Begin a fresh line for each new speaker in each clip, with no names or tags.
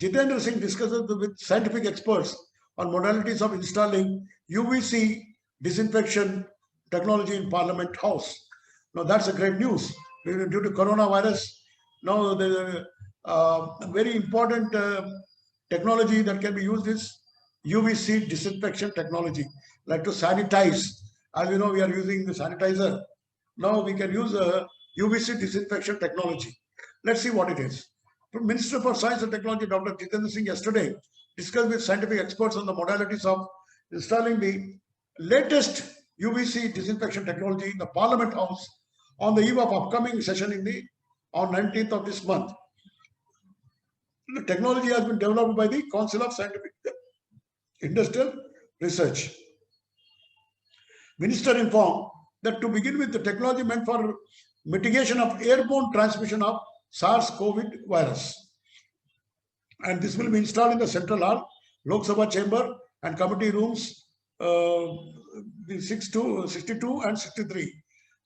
Jitendra Singh discusses with scientific experts on modalities of installing UVC disinfection technology in Parliament House. Now that's a great news. Due to coronavirus, now the very important technology that can be used is UVC disinfection technology, like to sanitize. As you know, we are using the sanitizer. Now we can use a UVC disinfection technology. Let's see what it is. Minister for Science and Technology, Dr. Jitendra Singh, yesterday discussed with scientific experts on the modalities of installing the latest UVC disinfection technology in the Parliament House on the eve of upcoming session on 19th of this month. The technology has been developed by the Council of Scientific Industrial Research. Minister informed that to begin with, the technology meant for mitigation of airborne transmission of SARS-CoV virus. And this will be installed in the Central Hall, Lok Sabha chamber and committee rooms 62 and 63.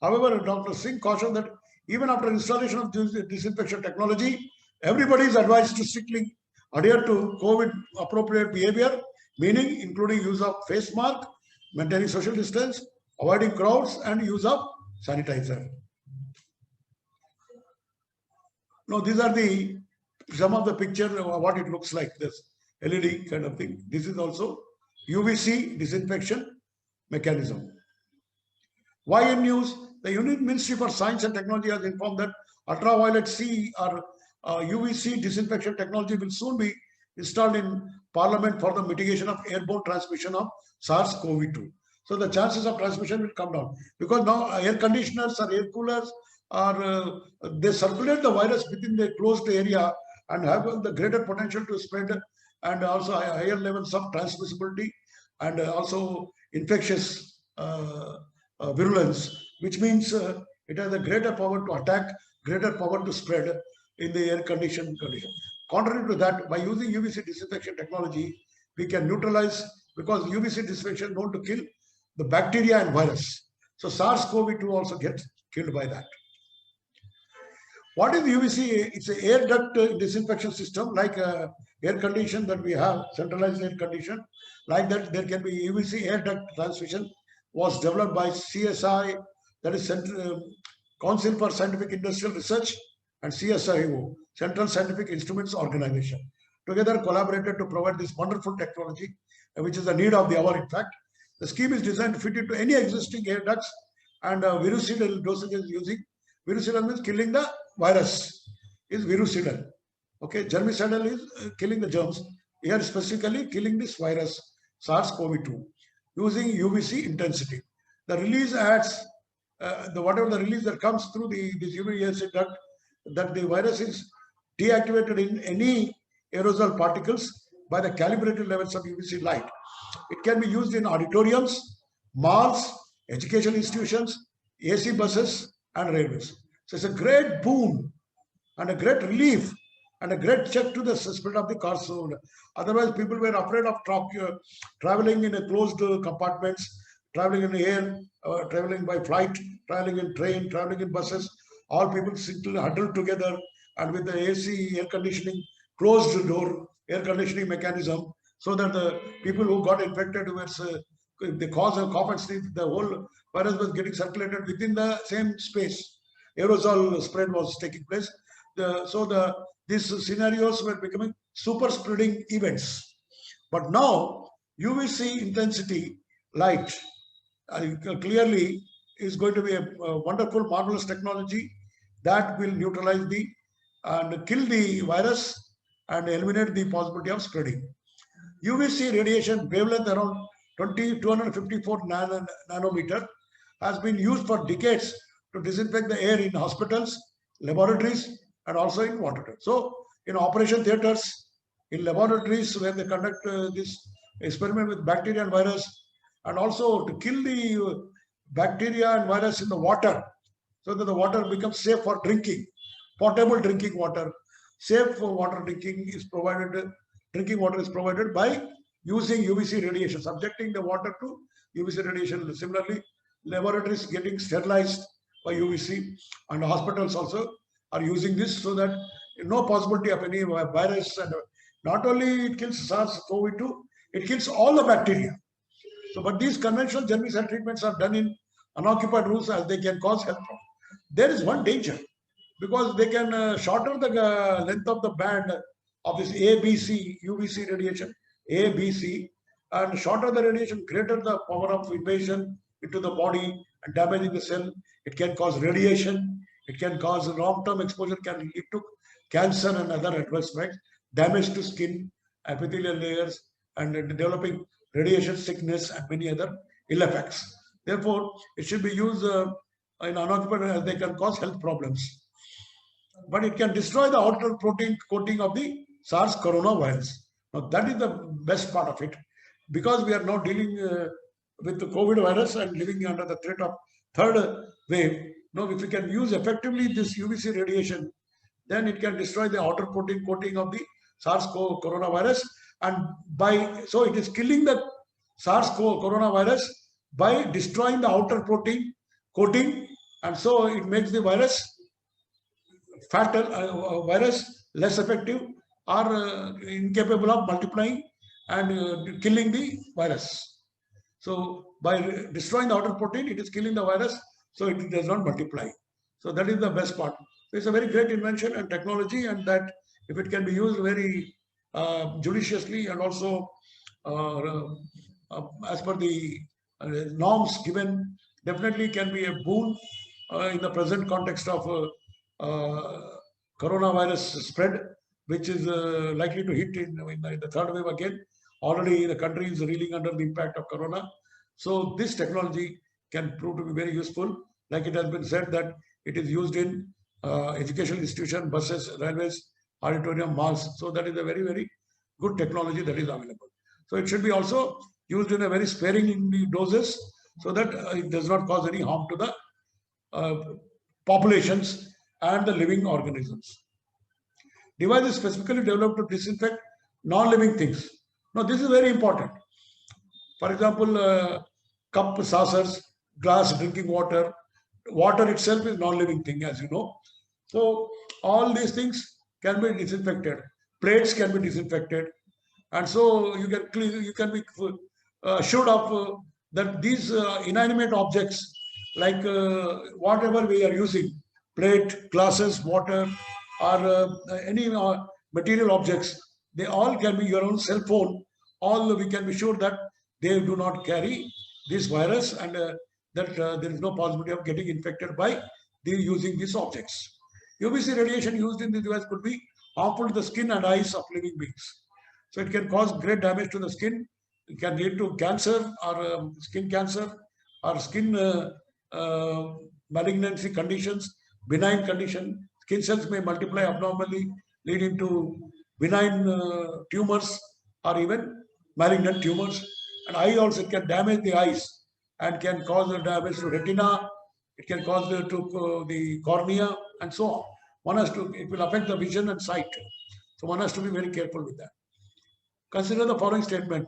However, Dr. Singh cautioned that even after installation of this disinfection technology, everybody is advised to strictly adhere to COVID appropriate behavior, meaning including use of face mask, maintaining social distance, avoiding crowds, and use of sanitizer. Now, these are some of the picture of what it looks like, this LED kind of thing. This is also UVC disinfection mechanism. YN News, the Union Ministry for Science and Technology has informed that ultraviolet C or UVC disinfection technology will soon be installed in Parliament for the mitigation of airborne transmission of SARS-CoV-2. So the chances of transmission will come down because now air conditioners or air coolers they circulate the virus within the closed area and have the greater potential to spread and also higher levels of transmissibility and also infectious virulence, which means it has a greater power to attack, greater power to spread in the air condition. Contrary to that, by using UVC disinfection technology, we can neutralize, because UVC disinfection is known to kill the bacteria and virus. So SARS-CoV-2 also gets killed by that. What is UVC? It's an air duct disinfection system, like air condition that we have, centralized air condition. Like that, there can be UVC air duct transmission, was developed by CSI, that is Council for Scientific Industrial Research, and CSIO, Central Scientific Instruments Organization. Together collaborated to provide this wonderful technology, which is the need of the hour, in fact. The scheme is designed to fit into any existing air ducts, and virucidal dosage is using. Virucidal means killing the virus, is virucidal. Okay, germicidal is killing the germs. Here specifically killing this virus, SARS-CoV-2, using UVC intensity. The release adds, whatever the release that comes through this UVC duct, that the virus is deactivated in any aerosol particles by the calibrated levels of UVC light. It can be used in auditoriums, malls, educational institutions, AC buses, and railways. So it's a great boon and a great relief and a great check to the spread of the carcinoid. Otherwise, people were afraid of traveling in a closed compartments, traveling in the air, traveling by flight, traveling in train, traveling in buses. All people simply huddled together, and with the AC air conditioning, closed door air conditioning mechanism, so that the people who got infected was the cause of cough and sneeze, the whole virus was getting circulated within the same space. Aerosol spread was taking place. These scenarios were becoming super spreading events. But now UVC intensity light clearly is going to be a wonderful, marvelous technology that will neutralize and kill the virus and eliminate the possibility of spreading. UVC radiation wavelength around 254 nanometer has been used for decades to disinfect the air in hospitals, laboratories, and also in water. So in operation theaters, in laboratories where they conduct this experiment with bacteria and virus, and also to kill the bacteria and virus in the water, so that the water becomes safe for drinking, potable drinking water. Safe for water drinking is provided, drinking water is provided by using UVC radiation, subjecting the water to UVC radiation. Similarly, laboratories getting sterilized by UVC, and hospitals also are using this, so that no possibility of any virus and Not only it kills SARS-CoV-2, it kills all the bacteria. So, but these conventional germicide treatments are done in unoccupied rooms as they can cause health problems. There is one danger because they can shorten the length of the band of this ABC, UVC radiation, ABC, and shorter the radiation, greater the power of invasion into the body and damaging the cell. It can cause radiation. It can cause long-term exposure, can lead to cancer and other adverse effects, damage to skin, epithelial layers, and developing radiation sickness and many other ill effects. Therefore, it should be used in unoccupied as they can cause health problems. But it can destroy the outer protein coating of the SARS coronavirus. Now, that is the best part of it. Because we are now dealing with the COVID virus and living under the threat of third wave. Now, if we can use effectively this UVC radiation, then it can destroy the outer protein coating of the SARS-CoV coronavirus. And so it is killing the SARS-CoV coronavirus by destroying the outer protein coating. And so it makes the virus virus less effective or incapable of multiplying and killing the virus. So by destroying the outer protein, it is killing the virus, so it does not multiply. So that is the best part. So it's a very great invention and technology, and that if it can be used very judiciously and also as per the norms given, definitely can be a boon in the present context of coronavirus spread, which is likely to hit in the third wave again. Already the country is reeling under the impact of corona. So this technology can prove to be very useful. Like it has been said that it is used in educational institutions, buses, railways, auditorium, malls. So that is a very, very good technology that is available. So it should be also used in a very sparing doses so that it does not cause any harm to the populations and the living organisms. Device is specifically developed to disinfect non-living things. Now, this is very important. For example, cup, saucers, glass, drinking water. Water itself is non-living thing, as you know. So, all these things can be disinfected. Plates can be disinfected, and so you can be assured of that these inanimate objects, like whatever we are using, plate, glasses, water, or any material objects, they all can be your own cell phone. All we can be sure that they do not carry this virus, and that there is no possibility of getting infected by using these objects. UVC radiation used in this device could be harmful to the skin and eyes of living beings. So it can cause great damage to the skin. It can lead to cancer or skin cancer or skin malignancy conditions, benign condition. Skin cells may multiply abnormally, leading to benign tumors or even malignant tumors. And eye also can damage the eyes and can cause damage to retina. It can cause to the cornea and so on. It will affect the vision and sight. So one has to be very careful with that. Consider the following statement.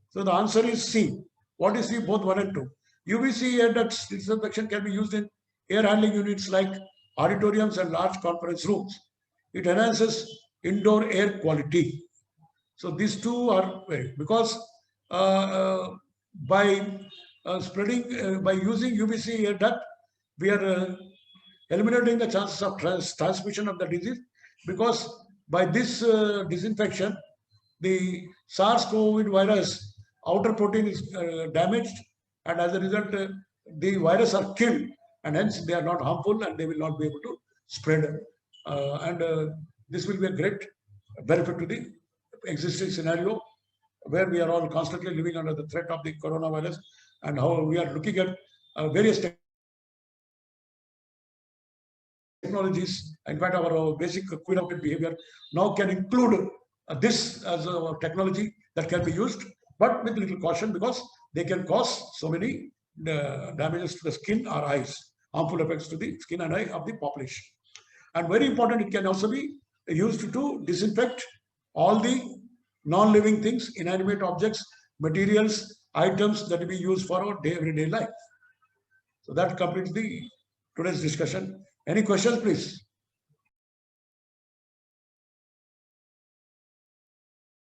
So the answer is C. What is C? Both 1 and 2. UVC air duct disinfection can be used in air handling units like auditoriums and large conference rooms. It enhances indoor air quality. So these two are because by using UVC air duct, we are eliminating the chances of transmission of the disease, because by this disinfection, the SARS-CoV virus outer protein is damaged, and as a result, the virus are killed, and hence they are not harmful and they will not be able to spread. This will be a great benefit to the existing scenario where we are all constantly living under the threat of the coronavirus, and how we are looking at various technologies. In fact, our basic queen behavior now can include this as a technology that can be used, but with little caution, because they can cause so many damages to the skin or eyes, harmful effects to the skin and eye of the population. And very important, it can also be used to disinfect all the non-living things, inanimate objects, materials, items that we use for our everyday life. So that completes today's discussion. Any questions, please?